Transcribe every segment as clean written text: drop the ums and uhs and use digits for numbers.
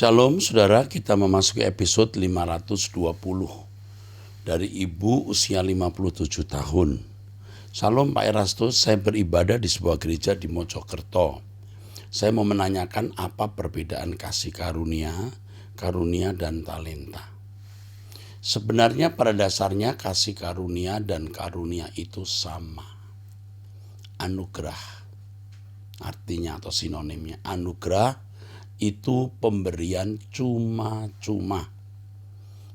Shalom saudara, kita memasuki episode 520 dari ibu usia 57 tahun. Shalom Pak Erastus, saya beribadah di sebuah gereja di Mojokerto. Saya mau menanyakan apa perbedaan kasih karunia dan talenta. Sebenarnya pada dasarnya kasih karunia dan karunia itu sama. Anugerah, artinya atau sinonimnya anugerah itu pemberian cuma-cuma.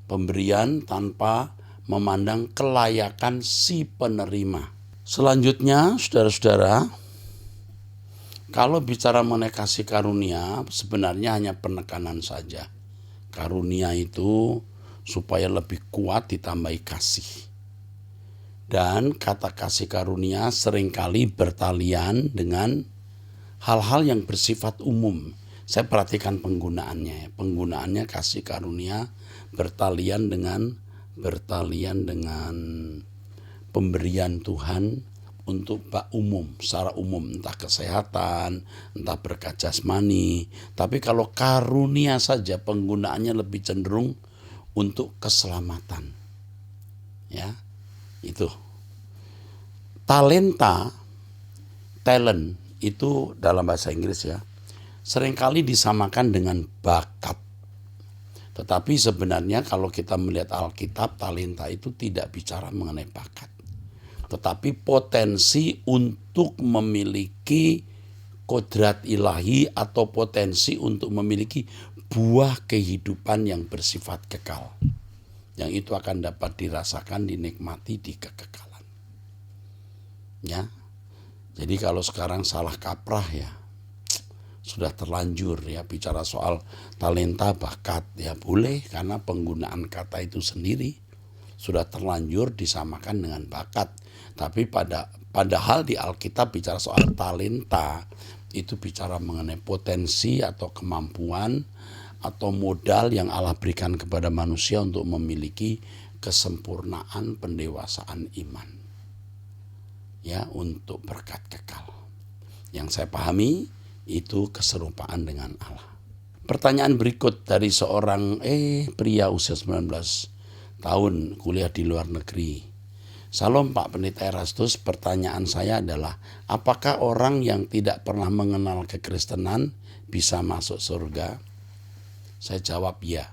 Pemberian tanpa memandang kelayakan si penerima. Selanjutnya, saudara-saudara, kalau bicara mengenai kasih karunia, sebenarnya hanya penekanan saja. Karunia itu supaya lebih kuat ditambahi kasih. Dan kata kasih karunia seringkali bertalian dengan hal-hal yang bersifat umum. Saya perhatikan penggunaannya. Penggunaannya kasih karunia bertalian dengan pemberian Tuhan untuk umum, secara umum, entah kesehatan, entah berkat jasmani. Tapi kalau karunia saja penggunaannya lebih cenderung untuk keselamatan. Ya, itu. Talent itu dalam bahasa Inggris ya. Seringkali disamakan dengan bakat. Tetapi sebenarnya kalau kita melihat Alkitab, talenta itu tidak bicara mengenai bakat. Tetapi potensi untuk memiliki kodrat ilahi atau potensi untuk memiliki buah kehidupan yang bersifat kekal. Yang itu akan dapat dirasakan, dinikmati di kekekalan. Ya. Jadi kalau sekarang salah kaprah ya, sudah terlanjur ya bicara soal talenta bakat ya boleh, karena penggunaan kata itu sendiri sudah terlanjur disamakan dengan bakat. Tapi padahal di Alkitab bicara soal talenta itu bicara mengenai potensi atau kemampuan atau modal yang Allah berikan kepada manusia untuk memiliki kesempurnaan pendewasaan iman. Ya, untuk berkat kekal. Yang saya pahami itu keserupaan dengan Allah. Pertanyaan berikut dari seorang pria usia 19 tahun kuliah di luar negeri. Salam Pak Pendeta Erastus, pertanyaan saya adalah apakah orang yang tidak pernah mengenal kekristenan bisa masuk surga? Saya jawab ya,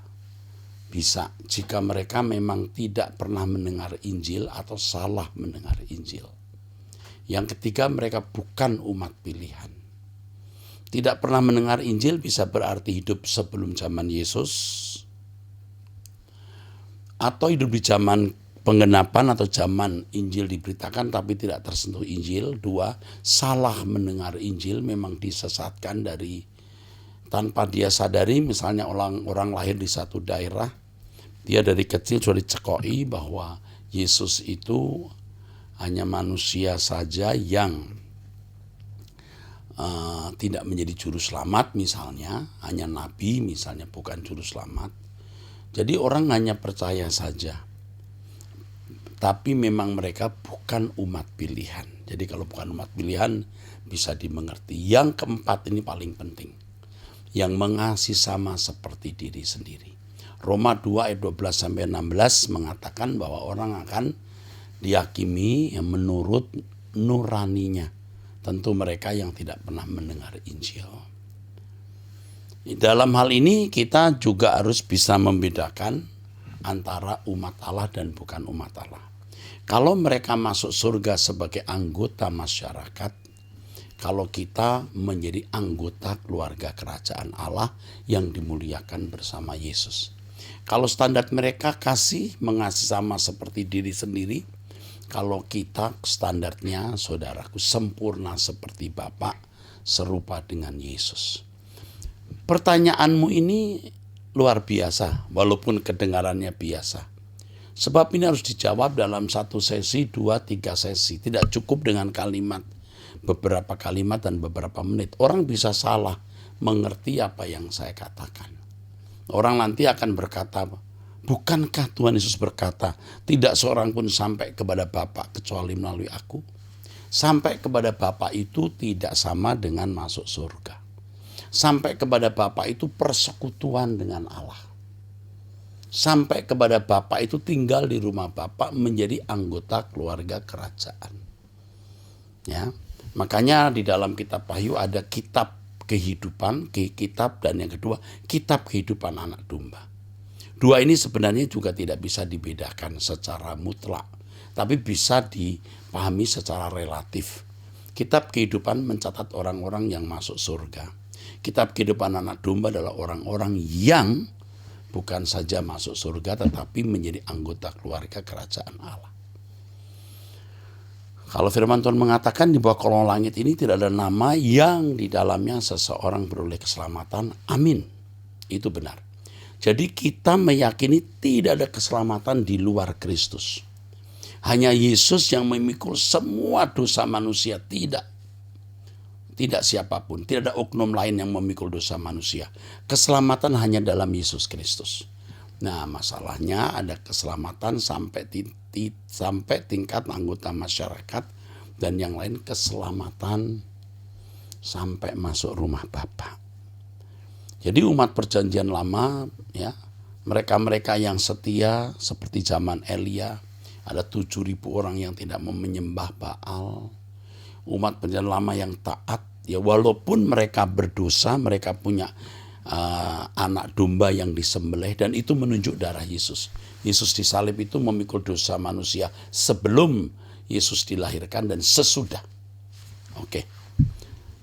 bisa jika mereka memang tidak pernah mendengar Injil atau salah mendengar Injil. Yang ketiga, mereka bukan umat pilihan. Tidak pernah mendengar Injil bisa berarti hidup sebelum zaman Yesus atau hidup di zaman penggenapan atau zaman Injil diberitakan tapi tidak tersentuh Injil. Dua, salah mendengar Injil, memang disesatkan dari tanpa dia sadari. Misalnya orang lahir di satu daerah, dia dari kecil sudah dicekoi bahwa Yesus itu hanya manusia saja yang tidak menjadi juru selamat misalnya, hanya nabi misalnya, bukan juru selamat. Jadi orang hanya percaya saja. Tapi memang mereka bukan umat pilihan. Jadi kalau bukan umat pilihan bisa dimengerti. Yang keempat ini paling penting. Yang mengasihi sama seperti diri sendiri. Roma 2 ayat 12-16 mengatakan bahwa orang akan dihakimi yang menurut nuraninya. Tentu mereka yang tidak pernah mendengar Injil. Dalam hal ini kita juga harus bisa membedakan antara umat Allah dan bukan umat Allah. Kalau mereka masuk surga sebagai anggota masyarakat, kalau kita menjadi anggota keluarga kerajaan Allah yang dimuliakan bersama Yesus. Kalau standar mereka mengasihi sama seperti diri sendiri, kalau kita standarnya, saudaraku, sempurna seperti Bapa, serupa dengan Yesus. Pertanyaanmu ini luar biasa, walaupun kedengarannya biasa. Sebab ini harus dijawab dalam 1 sesi, 2, 3 sesi. Tidak cukup dengan beberapa kalimat dan beberapa menit. Orang bisa salah mengerti apa yang saya katakan. Orang nanti akan berkata, bukankah Tuhan Yesus berkata, tidak seorang pun sampai kepada Bapa kecuali melalui aku? Sampai kepada Bapa itu tidak sama dengan masuk surga. Sampai kepada Bapa itu persekutuan dengan Allah. Sampai kepada Bapa itu tinggal di rumah Bapa, menjadi anggota keluarga kerajaan. Ya, makanya di dalam kitab Wahyu ada kitab kehidupan, kitab, dan yang kedua kitab kehidupan anak domba. Dua ini sebenarnya juga tidak bisa dibedakan secara mutlak, tapi bisa dipahami secara relatif. Kitab kehidupan mencatat orang-orang yang masuk surga. Kitab kehidupan anak domba adalah orang-orang yang bukan saja masuk surga, tetapi menjadi anggota keluarga kerajaan Allah. Kalau firman Tuhan mengatakan di bawah kolong langit ini tidak ada nama yang di dalamnya seseorang beroleh keselamatan. Amin. Itu benar. Jadi kita meyakini tidak ada keselamatan di luar Kristus. Hanya Yesus yang memikul semua dosa manusia. Tidak siapapun. Tidak ada oknum lain yang memikul dosa manusia. Keselamatan hanya dalam Yesus Kristus. Nah, masalahnya ada keselamatan sampai tingkat anggota masyarakat, dan yang lain keselamatan sampai masuk rumah Bapa. Jadi umat perjanjian lama, ya, mereka-mereka yang setia seperti zaman Elia, ada 7.000 orang yang tidak menyembah Baal. Umat perjanjian lama yang taat, ya walaupun mereka berdosa, mereka punya anak domba yang disembelih, dan itu menunjuk darah Yesus. Yesus disalib itu memikul dosa manusia sebelum Yesus dilahirkan dan sesudah. Oke.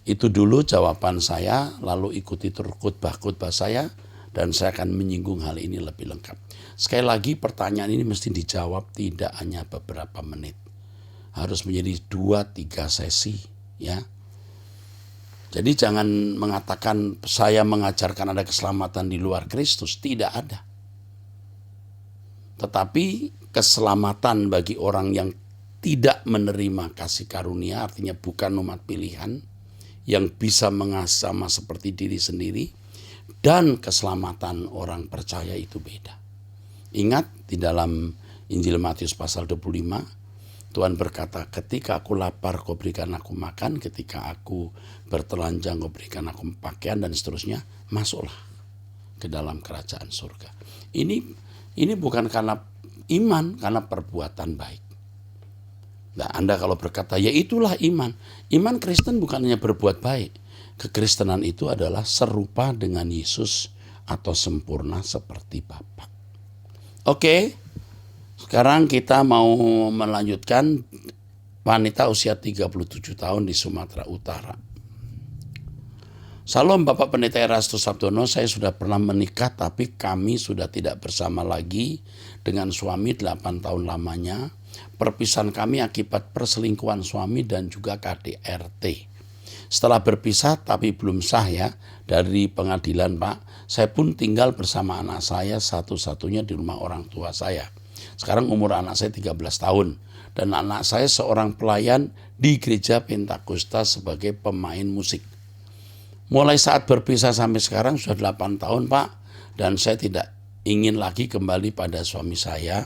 Itu dulu jawaban saya, lalu ikuti terus khotbah-khotbah saya, dan saya akan menyinggung hal ini lebih lengkap. Sekali lagi pertanyaan ini mesti dijawab tidak hanya beberapa menit. Harus menjadi 2-3 sesi, ya. Jadi jangan mengatakan saya mengajarkan ada keselamatan di luar Kristus, tidak ada. Tetapi keselamatan bagi orang yang tidak menerima kasih karunia, artinya bukan umat pilihan, yang bisa mengasihi sama seperti diri sendiri, dan keselamatan orang percaya itu beda. Ingat di dalam Injil Matius pasal 25, Tuhan berkata, ketika aku lapar kau berikan aku makan, ketika aku bertelanjang kau berikan aku pakaian, dan seterusnya, masuklah ke dalam kerajaan surga. Ini bukan karena iman, karena perbuatan baik. Nah, Anda kalau berkata, ya itulah iman. Iman Kristen bukan hanya berbuat baik. Kekristenan itu adalah serupa dengan Yesus atau sempurna seperti Bapa. Oke. Sekarang kita mau melanjutkan wanita usia 37 tahun di Sumatera Utara. Salam Bapak Pendeta Erastus Sabdono, saya sudah pernah menikah tapi kami sudah tidak bersama lagi dengan suami 8 tahun lamanya. Perpisahan kami akibat perselingkuhan suami dan juga KDRT. Setelah berpisah tapi belum sah ya dari pengadilan Pak, saya pun tinggal bersama anak saya satu-satunya di rumah orang tua saya. Sekarang umur anak saya 13 tahun dan anak saya seorang pelayan di gereja Pentakosta sebagai pemain musik. Mulai saat berpisah sampai sekarang sudah 8 tahun Pak, dan saya tidak ingin lagi kembali pada suami saya.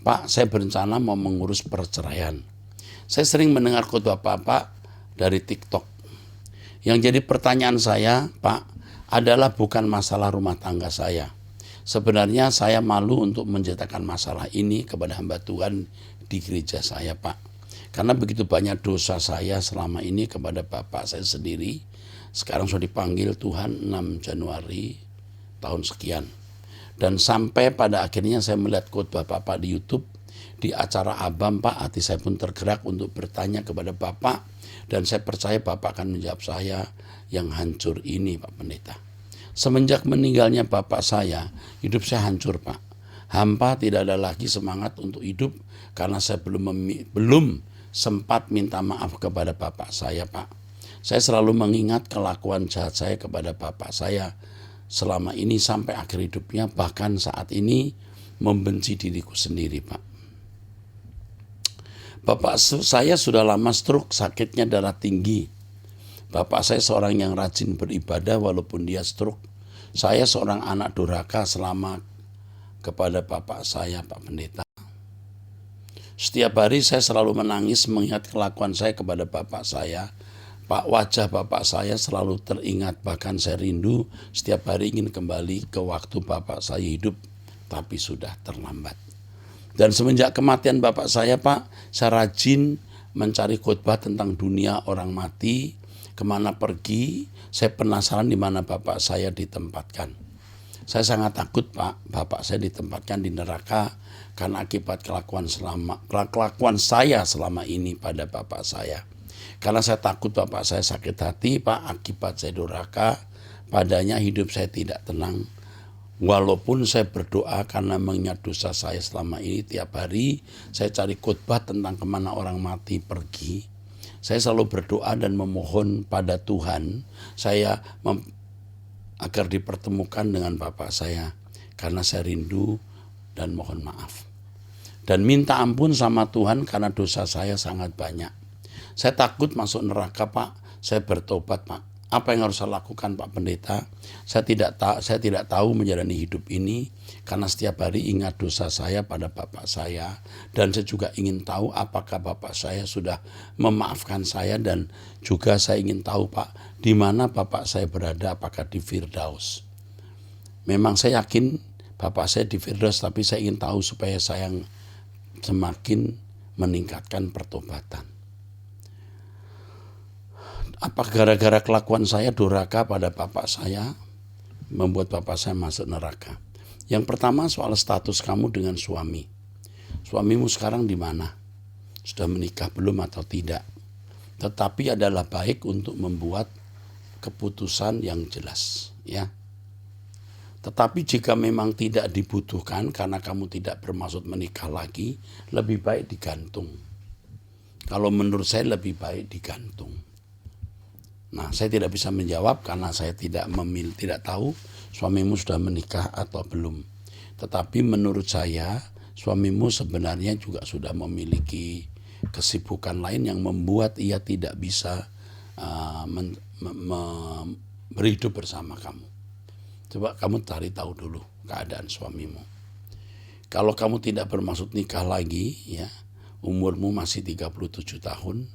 Pak, saya berencana mau mengurus perceraian. Saya sering mendengar khotbah Bapak dari TikTok. Yang jadi pertanyaan saya, Pak, adalah bukan masalah rumah tangga saya. Sebenarnya saya malu untuk menceritakan masalah ini kepada hamba Tuhan di gereja saya, Pak. Karena begitu banyak dosa saya selama ini kepada Bapak saya sendiri. Sekarang sudah dipanggil Tuhan 6 Januari tahun sekian. Dan sampai pada akhirnya saya melihat khotbah Bapak di YouTube, di acara Abam Pak, hati saya pun tergerak untuk bertanya kepada Bapak. Dan saya percaya Bapak akan menjawab saya yang hancur ini Pak Pendeta. Semenjak meninggalnya Bapak saya, hidup saya hancur Pak. Hampa tidak ada lagi semangat untuk hidup karena saya belum sempat minta maaf kepada Bapak saya Pak. Saya selalu mengingat kelakuan jahat saya kepada Bapak saya selama ini sampai akhir hidupnya, bahkan saat ini membenci diriku sendiri Pak. Bapak saya sudah lama stroke, sakitnya darah tinggi. Bapak saya seorang yang rajin beribadah walaupun dia stroke. Saya seorang anak durhaka selama kepada Bapak saya Pak Pendeta. Setiap hari saya selalu menangis mengingat kelakuan saya kepada Bapak saya. Pak, wajah Bapak saya selalu teringat, bahkan saya rindu setiap hari ingin kembali ke waktu Bapak saya hidup, tapi sudah terlambat. Dan semenjak kematian Bapak saya, Pak, saya rajin mencari khotbah tentang dunia orang mati, kemana pergi. Saya penasaran di mana Bapak saya ditempatkan. Saya sangat takut, Pak, Bapak saya ditempatkan di neraka karena akibat kelakuan saya selama ini pada Bapak saya. Karena saya takut Bapak saya sakit hati, Pak, akibat saya durhaka padanya, hidup saya tidak tenang. Walaupun saya berdoa karena mengingat dosa saya selama ini, tiap hari saya cari khotbah tentang kemana orang mati pergi. Saya selalu berdoa dan memohon pada Tuhan agar dipertemukan dengan Bapak saya, karena saya rindu dan mohon maaf. Dan minta ampun sama Tuhan karena dosa saya sangat banyak. Saya takut masuk neraka, Pak. Saya bertobat, Pak. Apa yang harus saya lakukan, Pak Pendeta? Saya tidak tahu menjalani hidup ini karena setiap hari ingat dosa saya pada Bapak saya, dan saya juga ingin tahu apakah Bapak saya sudah memaafkan saya, dan juga saya ingin tahu, Pak, di mana Bapak saya berada, apakah di Firdaus. Memang saya yakin Bapak saya di Firdaus, tapi saya ingin tahu supaya saya semakin meningkatkan pertobatan. Apa gara-gara kelakuan saya durhaka pada Bapak saya membuat Bapak saya masuk neraka? Yang pertama, soal status kamu dengan suami. Suamimu sekarang di mana? Sudah menikah belum atau tidak? Tetapi adalah baik untuk membuat keputusan yang jelas, ya. Tetapi jika memang tidak dibutuhkan karena kamu tidak bermaksud menikah lagi, lebih baik digantung. Kalau menurut saya lebih baik digantung. Nah, saya tidak bisa menjawab karena saya tidak tahu suamimu sudah menikah atau belum. Tetapi menurut saya, suamimu sebenarnya juga sudah memiliki kesibukan lain yang membuat ia tidak bisa berhidup bersama kamu. Coba kamu cari tahu dulu keadaan suamimu. Kalau kamu tidak bermaksud nikah lagi, ya, umurmu masih 37 tahun,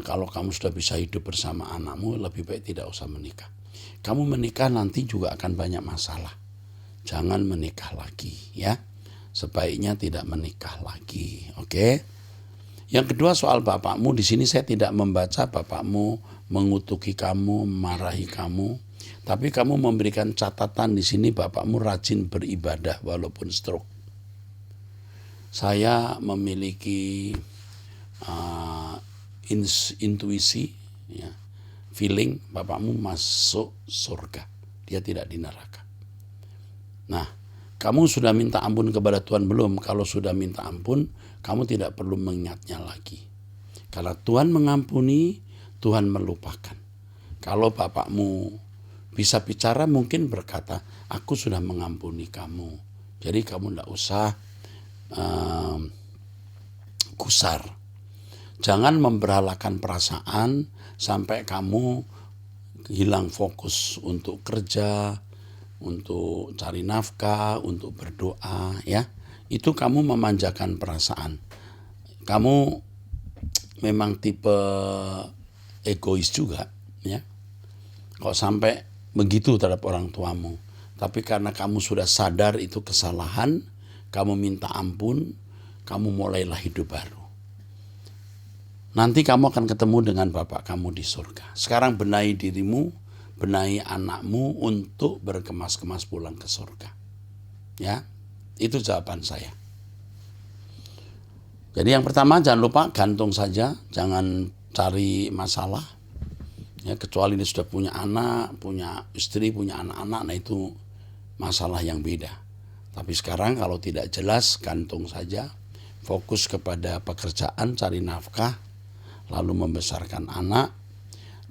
kalau kamu sudah bisa hidup bersama anakmu, lebih baik tidak usah menikah. Kamu menikah nanti juga akan banyak masalah. Jangan menikah lagi, ya. Sebaiknya tidak menikah lagi, oke? Yang kedua, soal bapakmu. Di sini saya tidak membaca bapakmu mengutuki kamu, memarahi kamu, tapi kamu memberikan catatan di sini bapakmu rajin beribadah walaupun stroke. Saya memiliki intuisi, ya, feeling bapakmu masuk surga, dia tidak di neraka. Nah, kamu sudah minta ampun kepada Tuhan belum? Kalau sudah minta ampun, kamu tidak perlu mengingatnya lagi. Karena Tuhan mengampuni, Tuhan melupakan. Kalau bapakmu bisa bicara, mungkin berkata, aku sudah mengampuni kamu, jadi kamu tidak usah gusar. Jangan memberhalakan perasaan sampai kamu hilang fokus untuk kerja, untuk cari nafkah, untuk berdoa, ya. Itu kamu memanjakan perasaan. Kamu memang tipe egois juga, ya. Kok sampai begitu terhadap orang tuamu. Tapi karena kamu sudah sadar itu kesalahan, kamu minta ampun, kamu mulailah hidup baru. Nanti kamu akan ketemu dengan Bapak kamu di surga. Sekarang benahi dirimu, benahi anakmu untuk berkemas-kemas pulang ke surga. Ya, itu jawaban saya. Jadi yang pertama, jangan lupa gantung saja, jangan cari masalah. Ya, kecuali dia sudah punya anak, punya istri, punya anak-anak, nah itu masalah yang beda. Tapi sekarang kalau tidak jelas, gantung saja. Fokus kepada pekerjaan, cari nafkah, lalu membesarkan anak.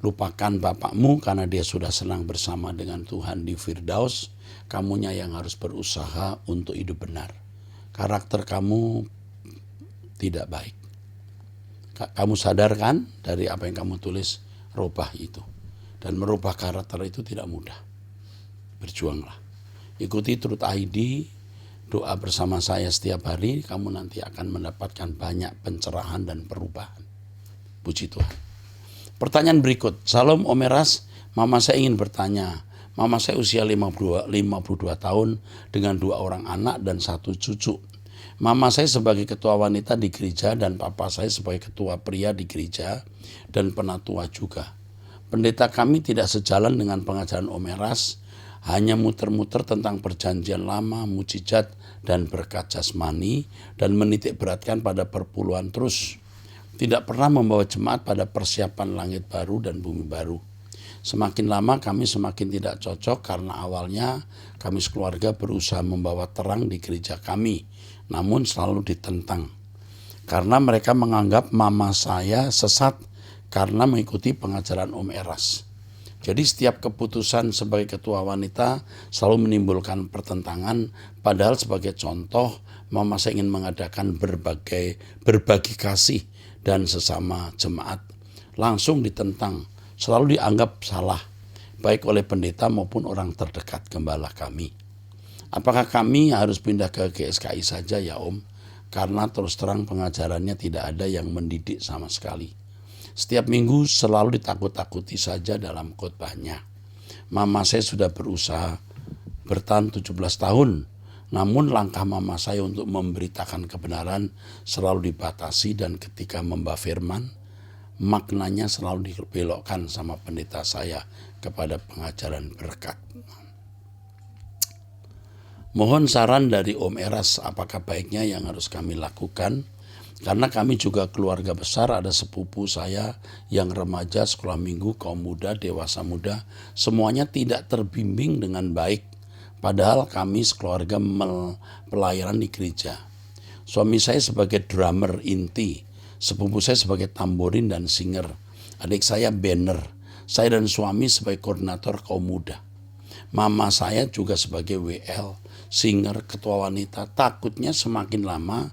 Lupakan bapakmu karena dia sudah senang bersama dengan Tuhan di Firdaus. Kamunya yang harus berusaha untuk hidup benar. Karakter kamu tidak baik. Kamu sadar kan dari apa yang kamu tulis, rubah itu. Dan merubah karakter itu tidak mudah. Berjuanglah. Ikuti Truth ID, doa bersama saya setiap hari, kamu nanti akan mendapatkan banyak pencerahan dan perubahan. Puji Tuhan. Pertanyaan berikut, Salam Om Eras, mama saya ingin bertanya. Mama saya usia 52 tahun dengan 2 orang anak dan 1 cucu. Mama saya sebagai ketua wanita di gereja dan papa saya sebagai ketua pria di gereja dan penatua juga. Pendeta kami tidak sejalan dengan pengajaran Om Eras, hanya muter-muter tentang perjanjian lama, mujizat, dan berkat jasmani, dan menitik beratkan pada perpuluhan terus. Tidak pernah membawa jemaat pada persiapan langit baru dan bumi baru. Semakin lama kami semakin tidak cocok karena awalnya kami sekeluarga berusaha membawa terang di gereja kami, namun selalu ditentang. Karena mereka menganggap mama saya sesat karena mengikuti pengajaran Om Eras. Jadi setiap keputusan sebagai ketua wanita selalu menimbulkan pertentangan, padahal sebagai contoh mama saya ingin mengadakan berbagi kasih dan sesama jemaat. Langsung ditentang, selalu dianggap salah, baik oleh pendeta maupun orang terdekat gembala kami. Apakah kami harus pindah ke GSKI saja ya Om? Karena terus terang pengajarannya tidak ada yang mendidik sama sekali. Setiap minggu selalu ditakut-takuti saja dalam khotbahnya. Mama saya sudah berusaha bertahan 17 tahun, namun langkah mama saya untuk memberitakan kebenaran selalu dibatasi dan ketika membahas firman, maknanya selalu dibelokkan sama pendeta saya kepada pengajaran berkat. Mohon saran dari Om Eras, apakah baiknya yang harus kami lakukan? Karena kami juga keluarga besar, ada sepupu saya yang remaja, sekolah minggu, kaum muda, dewasa muda, semuanya tidak terbimbing dengan baik. Padahal kami sekeluarga pelayanan di gereja. Suami saya sebagai drummer inti, sepupu saya sebagai tamborin dan singer, adik saya banner, saya dan suami sebagai koordinator kaum muda. Mama saya juga sebagai WL, singer, ketua wanita. Takutnya semakin lama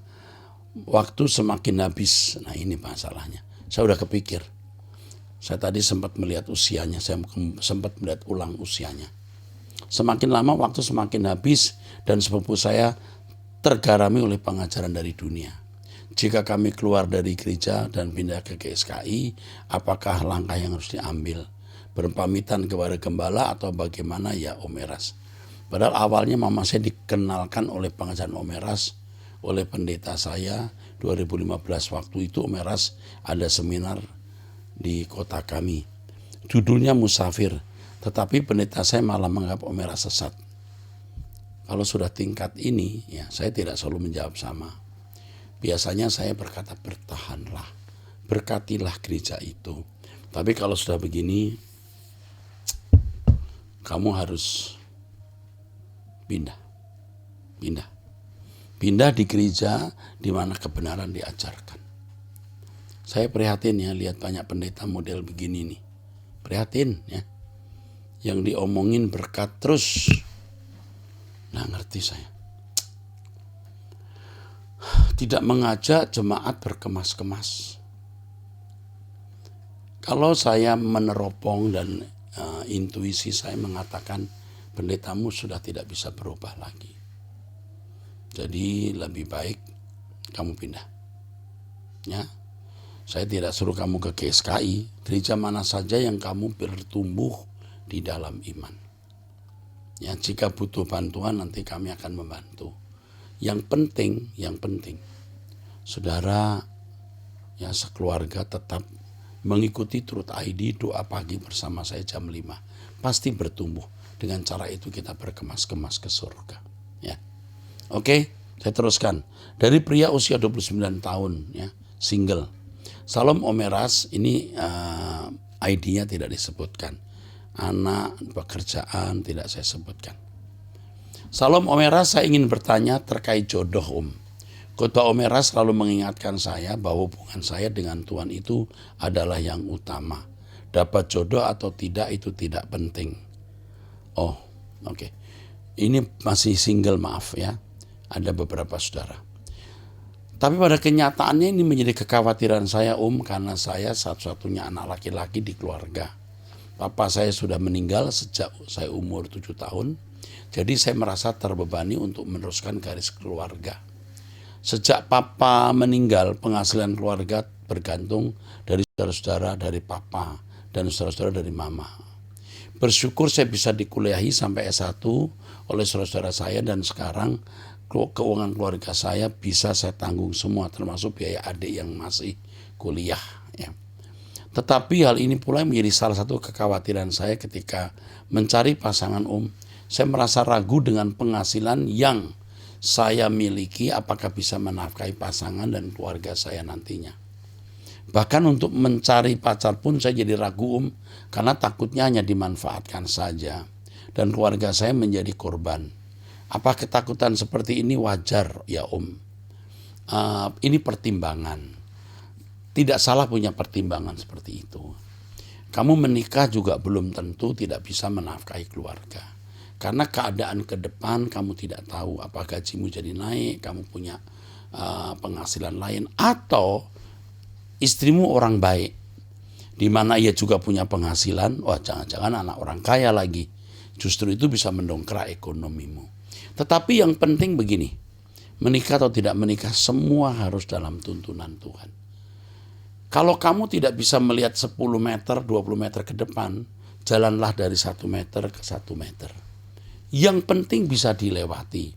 waktu semakin habis. Nah ini masalahnya. Saya udah kepikir. Saya tadi sempat melihat usianya. Saya sempat melihat ulang usianya. Semakin lama waktu semakin habis. Dan sepupu saya tergarami oleh pengajaran dari dunia. Jika kami keluar dari gereja dan pindah ke GSKI, apakah langkah yang harus diambil? Berpamitan kepada gembala atau bagaimana ya Om Eras? Padahal awalnya mama saya dikenalkan oleh pengajaran Om Eras, oleh pendeta saya 2015 waktu itu Om Eras ada seminar di kota kami. Judulnya Musafir, tetapi pendeta saya malah menganggap Om Eras sesat. Kalau sudah tingkat ini, ya saya tidak selalu menjawab sama. Biasanya saya berkata bertahanlah, berkatilah gereja itu. Tapi kalau sudah begini, kamu harus pindah. Pindah di gereja di mana kebenaran diajarkan. Saya prihatin ya lihat banyak pendeta model begini nih. Prihatin ya. Yang diomongin berkat terus. Nggak ngerti saya. Tidak mengajak jemaat berkemas-kemas. Kalau saya meneropong dan intuisi saya mengatakan pendetamu sudah tidak bisa berubah lagi. Jadi lebih baik kamu pindah. Ya, saya tidak suruh kamu ke GSKI, gereja mana saja yang kamu bertumbuh di dalam iman. Ya, jika butuh bantuan nanti kami akan membantu. Yang penting, saudara ya sekeluarga tetap mengikuti Truth ID doa pagi bersama saya jam 5. Pasti bertumbuh. Dengan cara itu kita berkemas-kemas ke surga. Ya. Oke, saya teruskan. Dari pria usia 29 tahun, ya, single. Salam Om Eras, ini ID-nya tidak disebutkan. Anak, pekerjaan, tidak saya sebutkan. Salam Om Eras, saya ingin bertanya terkait jodoh Om. Khotbah Om Eras selalu mengingatkan saya bahwa hubungan saya dengan Tuhan itu adalah yang utama. Dapat jodoh atau tidak itu tidak penting. Oh, oke. Ini masih single, maaf ya. Ada beberapa saudara. Tapi pada kenyataannya ini menjadi kekhawatiran saya karena saya satu-satunya anak laki-laki di keluarga. Papa saya sudah meninggal sejak saya umur 7 tahun. Jadi saya merasa terbebani untuk meneruskan garis keluarga. Sejak papa meninggal, penghasilan keluarga bergantung dari saudara-saudara dari papa dan saudara-saudara dari mama. Bersyukur saya bisa dikuliahi sampai S1 oleh saudara-saudara saya, dan sekarang keuangan keluarga saya bisa saya tanggung semua, termasuk biaya adik yang masih kuliah. Ya. Tetapi hal ini pula menjadi salah satu kekhawatiran saya ketika mencari pasangan Saya merasa ragu dengan penghasilan yang saya miliki, apakah bisa menafkahi pasangan dan keluarga saya nantinya. Bahkan untuk mencari pacar pun saya jadi ragu karena takutnya hanya dimanfaatkan saja dan keluarga saya menjadi korban. Apa ketakutan seperti ini wajar ya ini pertimbangan. Tidak salah punya pertimbangan seperti itu. Kamu menikah juga belum tentu tidak bisa menafkahi keluarga. Karena keadaan ke depan kamu tidak tahu apa gajimu jadi naik, kamu punya penghasilan lain, atau istrimu orang baik, di mana ia juga punya penghasilan, jangan-jangan anak orang kaya lagi. Justru itu bisa mendongkrak ekonomimu. Tetapi yang penting begini, menikah atau tidak menikah semua harus dalam tuntunan Tuhan. Kalau kamu tidak bisa melihat 10 meter, 20 meter ke depan, jalanlah dari 1 meter ke 1 meter. Yang penting bisa dilewati.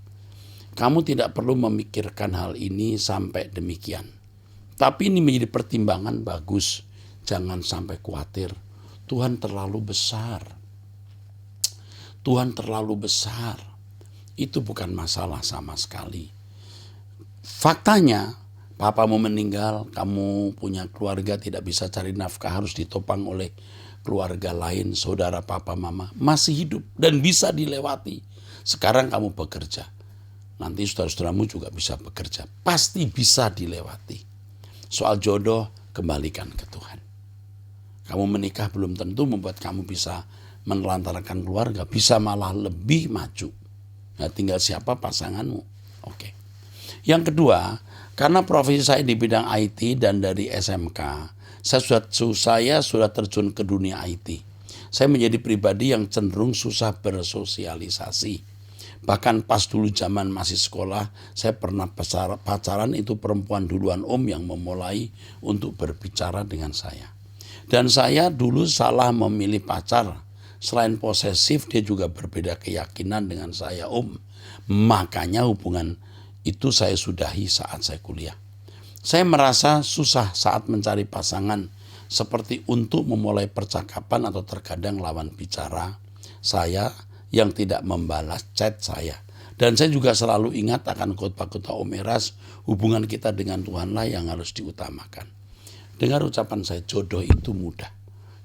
Kamu tidak perlu memikirkan hal ini sampai demikian. Tapi ini menjadi pertimbangan bagus. Jangan sampai khawatir. Tuhan terlalu besar. Tuhan terlalu besar. Itu bukan masalah sama sekali. Faktanya, papamu meninggal, kamu punya keluarga, tidak bisa cari nafkah, harus ditopang oleh keluarga lain, saudara papa mama, masih hidup dan bisa dilewati. Sekarang kamu bekerja. Nanti saudara-saudaramu juga bisa bekerja. Pasti bisa dilewati. Soal jodoh, kembalikan ke Tuhan. Kamu menikah belum tentu membuat kamu bisa menelantarkan keluarga, bisa malah lebih maju. Nah, tinggal siapa pasanganmu. Oke. Yang kedua, karena profesi saya di bidang IT dan dari SMK, saya sudah terjun ke dunia IT. Saya menjadi pribadi yang cenderung susah bersosialisasi. Bahkan pas dulu zaman masih sekolah, saya pernah pacaran, itu perempuan duluan yang memulai untuk berbicara dengan saya. Dan saya dulu salah memilih pacar. Selain posesif, dia juga berbeda keyakinan dengan saya Makanya hubungan itu saya sudahi saat saya kuliah. Saya merasa susah saat mencari pasangan, seperti untuk memulai percakapan atau terkadang lawan bicara saya yang tidak membalas chat saya. Dan saya juga selalu ingat akan khotbah-khotbah Eras, hubungan kita dengan Tuhanlah yang harus diutamakan. Dengar ucapan saya, jodoh itu mudah.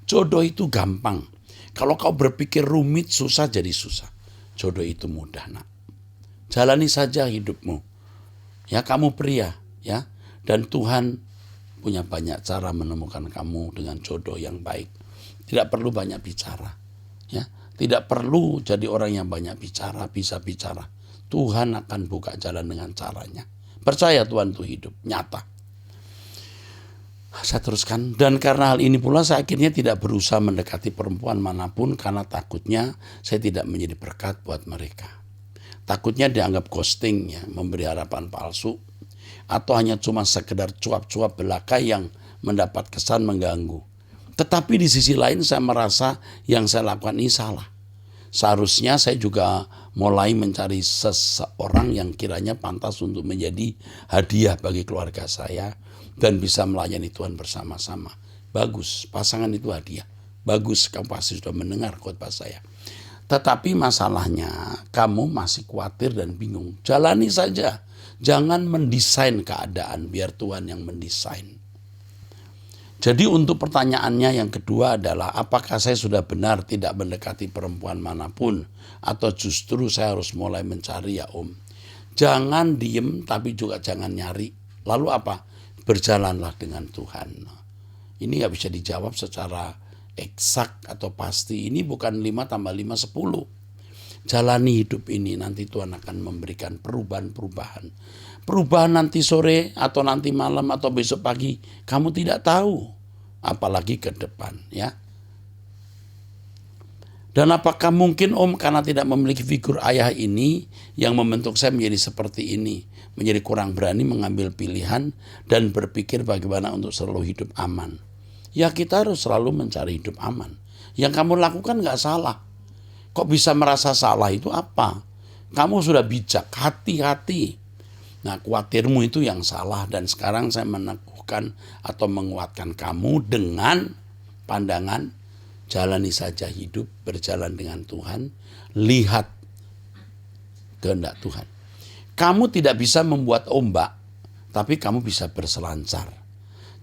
Jodoh itu gampang. Kalau kau berpikir rumit, susah jadi susah. Jodoh itu mudah, nak. Jalani saja hidupmu. Ya, kamu pria, ya. Dan Tuhan punya banyak cara menemukan kamu dengan jodoh yang baik. Tidak perlu banyak bicara, ya. Tidak perlu jadi orang yang banyak bicara, bisa bicara. Tuhan akan buka jalan dengan caranya. Percaya Tuhan itu hidup, nyata. Saya teruskan, dan karena hal ini pula saya akhirnya tidak berusaha mendekati perempuan manapun karena takutnya saya tidak menjadi berkat buat mereka. Takutnya dianggap ghosting, ya, memberi harapan palsu, atau hanya cuma sekedar cuap-cuap belaka yang mendapat kesan mengganggu. Tetapi di sisi lain saya merasa yang saya lakukan ini salah. Seharusnya saya juga mulai mencari seseorang yang kiranya pantas untuk menjadi hadiah bagi keluarga saya dan bisa melayani Tuhan bersama-sama. Bagus, pasangan itu hadiah. Bagus, kamu pasti sudah mendengar khotbah saya. Tetapi masalahnya kamu masih khawatir dan bingung. Jalani saja. Jangan mendesain keadaan, biar Tuhan yang mendesain. Jadi untuk pertanyaannya yang kedua adalah, apakah saya sudah benar tidak mendekati perempuan manapun, atau justru saya harus mulai mencari, ya Jangan diem tapi juga jangan nyari. Lalu apa? Berjalanlah dengan Tuhan. Ini gak bisa dijawab secara eksak atau pasti. Ini bukan 5 tambah 5 10. Jalani hidup ini, nanti Tuhan akan memberikan perubahan-perubahan. Perubahan nanti sore atau nanti malam atau besok pagi, kamu tidak tahu. Apalagi ke depan, ya. Dan apakah mungkin karena tidak memiliki figur ayah ini yang membentuk saya menjadi seperti ini, menjadi kurang berani mengambil pilihan dan berpikir bagaimana untuk selalu hidup aman. Ya kita harus selalu mencari hidup aman. Yang kamu lakukan nggak salah. Kok bisa merasa salah itu apa? Kamu sudah bijak, hati-hati. Nah, khawatirmu itu yang salah, dan sekarang saya meneguhkan atau menguatkan kamu dengan pandangan jalani saja hidup, berjalan dengan Tuhan, lihat kehendak Tuhan. Kamu tidak bisa membuat ombak, tapi kamu bisa berselancar.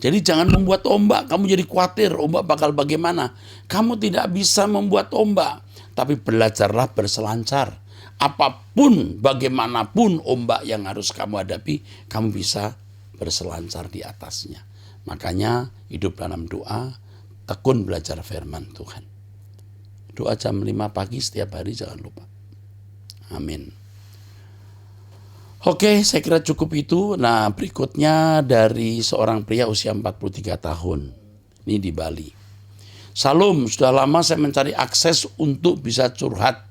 Jadi jangan membuat ombak, kamu jadi khawatir ombak bakal bagaimana. Kamu tidak bisa membuat ombak, tapi belajarlah berselancar. Apapun, bagaimanapun ombak yang harus kamu hadapi, kamu bisa berselancar di atasnya. Makanya hidup dalam doa, tekun belajar firman Tuhan. Doa jam 5 pagi setiap hari, jangan lupa. Amin. Oke, saya kira cukup itu. Nah, berikutnya dari seorang pria usia 43 tahun. Ini di Bali. Salam, sudah lama saya mencari akses untuk bisa curhat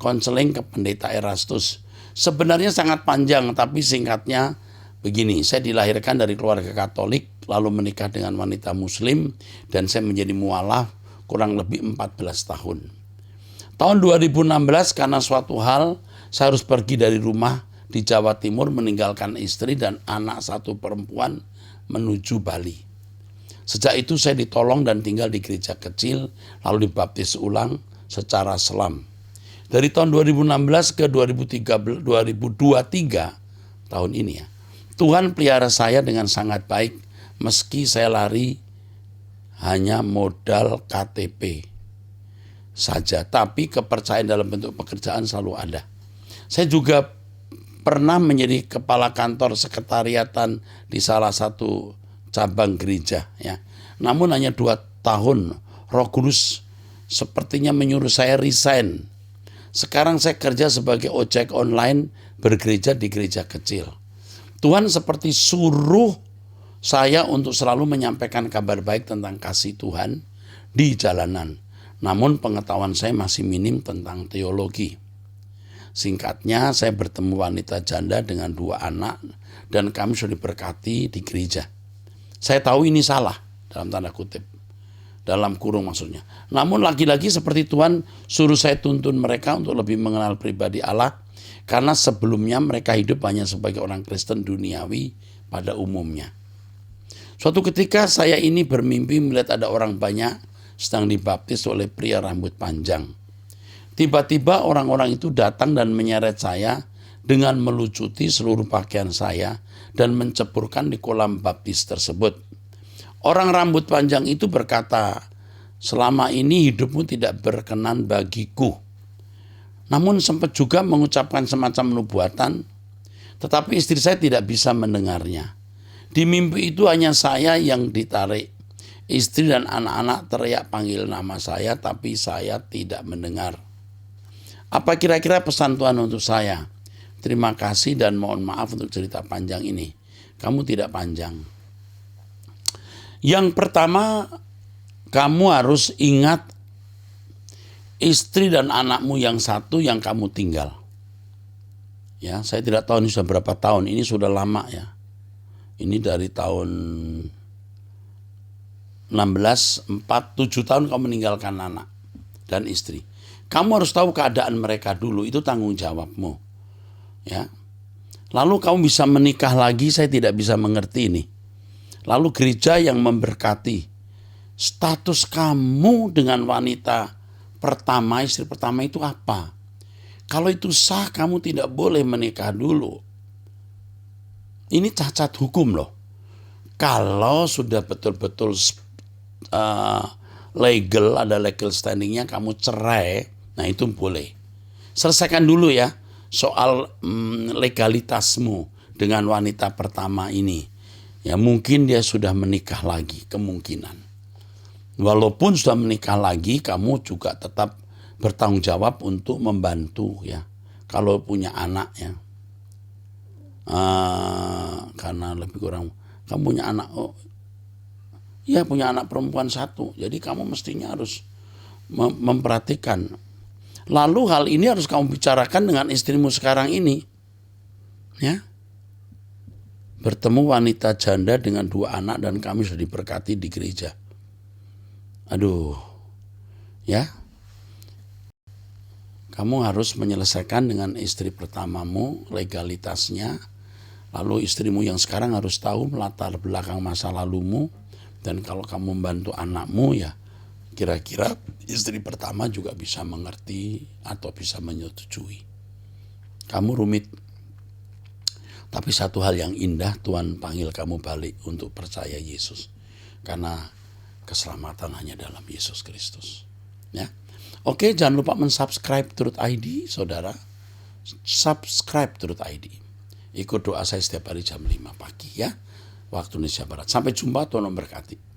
konseling ke Pendeta Erastus. Sebenarnya sangat panjang, tapi singkatnya begini. Saya dilahirkan dari keluarga Katolik, lalu menikah dengan wanita Muslim, dan saya menjadi mualaf kurang lebih 14 tahun. Tahun 2016 karena suatu hal, saya harus pergi dari rumah di Jawa Timur, meninggalkan istri dan anak satu perempuan menuju Bali. Sejak itu saya ditolong dan tinggal di gereja kecil, lalu dibaptis ulang secara selam. Dari tahun 2016 ke 2023 tahun ini ya, Tuhan pelihara saya dengan sangat baik, meski saya lari hanya modal KTP saja, tapi kepercayaan dalam bentuk pekerjaan selalu ada. Saya juga pernah menjadi kepala kantor sekretariatan di salah satu cabang gereja ya. Namun hanya 2 tahun Roh Kudus sepertinya menyuruh saya resign. Sekarang saya kerja sebagai ojek online, bergereja di gereja kecil. Tuhan seperti suruh saya untuk selalu menyampaikan kabar baik tentang kasih Tuhan di jalanan. Namun pengetahuan saya masih minim tentang teologi. Singkatnya, saya bertemu wanita janda dengan 2 anak dan kami sudah diberkati di gereja. Saya tahu ini salah, dalam tanda kutip. Dalam kurung maksudnya. Namun lagi-lagi seperti Tuhan suruh saya tuntun mereka untuk lebih mengenal pribadi Allah, karena sebelumnya mereka hidup hanya sebagai orang Kristen duniawi pada umumnya. Suatu ketika saya ini bermimpi melihat ada orang banyak sedang dibaptis oleh pria rambut panjang. Tiba-tiba orang-orang itu datang dan menyeret saya dengan melucuti seluruh pakaian saya dan menceburkan di kolam baptis tersebut. Orang rambut panjang itu berkata, selama ini hidupmu tidak berkenan bagiku. Namun sempat juga mengucapkan semacam nubuatan, tetapi istri saya tidak bisa mendengarnya. Di mimpi itu hanya saya yang ditarik. Istri dan anak-anak teriak panggil nama saya, tapi saya tidak mendengar. Apa kira-kira pesan Tuhan untuk saya? Terima kasih dan mohon maaf untuk cerita panjang ini. Kamu tidak panjang. Yang pertama, kamu harus ingat istri dan anakmu yang satu yang kamu tinggal. Ya, saya tidak tahu ini sudah berapa tahun. Ini sudah lama ya. Ini dari tahun 16, 7 tahun kamu meninggalkan anak dan istri. Kamu harus tahu keadaan mereka dulu, itu tanggung jawabmu. Ya. Lalu kamu bisa menikah lagi, saya tidak bisa mengerti ini. Lalu gereja yang memberkati. Status kamu dengan wanita pertama, istri pertama itu apa? Kalau itu sah, kamu tidak boleh menikah dulu. Ini cacat hukum loh. Kalau sudah betul-betul legal, ada legal standingnya, kamu cerai, nah itu boleh. Selesaikan dulu ya soal legalitasmu dengan wanita pertama ini. Ya mungkin dia sudah menikah lagi, kemungkinan. Walaupun sudah menikah lagi, kamu juga tetap bertanggung jawab untuk membantu ya. Kalau punya anak ya. Karena lebih kurang, kamu punya anak, ya punya anak perempuan 1. Jadi kamu mestinya harus memperhatikan. Lalu hal ini harus kamu bicarakan dengan istrimu sekarang ini. Ya. Bertemu wanita janda dengan 2 anak dan kami sudah diberkati di gereja. Aduh, ya. Kamu harus menyelesaikan dengan istri pertamamu legalitasnya. Lalu istrimu yang sekarang harus tahu latar belakang masa lalumu. Dan kalau kamu membantu anakmu, ya kira-kira istri pertama juga bisa mengerti atau bisa menyetujui. Kamu rumit. Tapi satu hal yang indah, Tuhan panggil kamu balik untuk percaya Yesus. Karena keselamatan hanya dalam Yesus Kristus. Ya. Oke, jangan lupa mensubscribe Truth ID, saudara. Subscribe Truth ID. Ikut doa saya setiap hari jam 5 pagi ya, waktu Indonesia Barat. Sampai jumpa, Tuhan memberkati.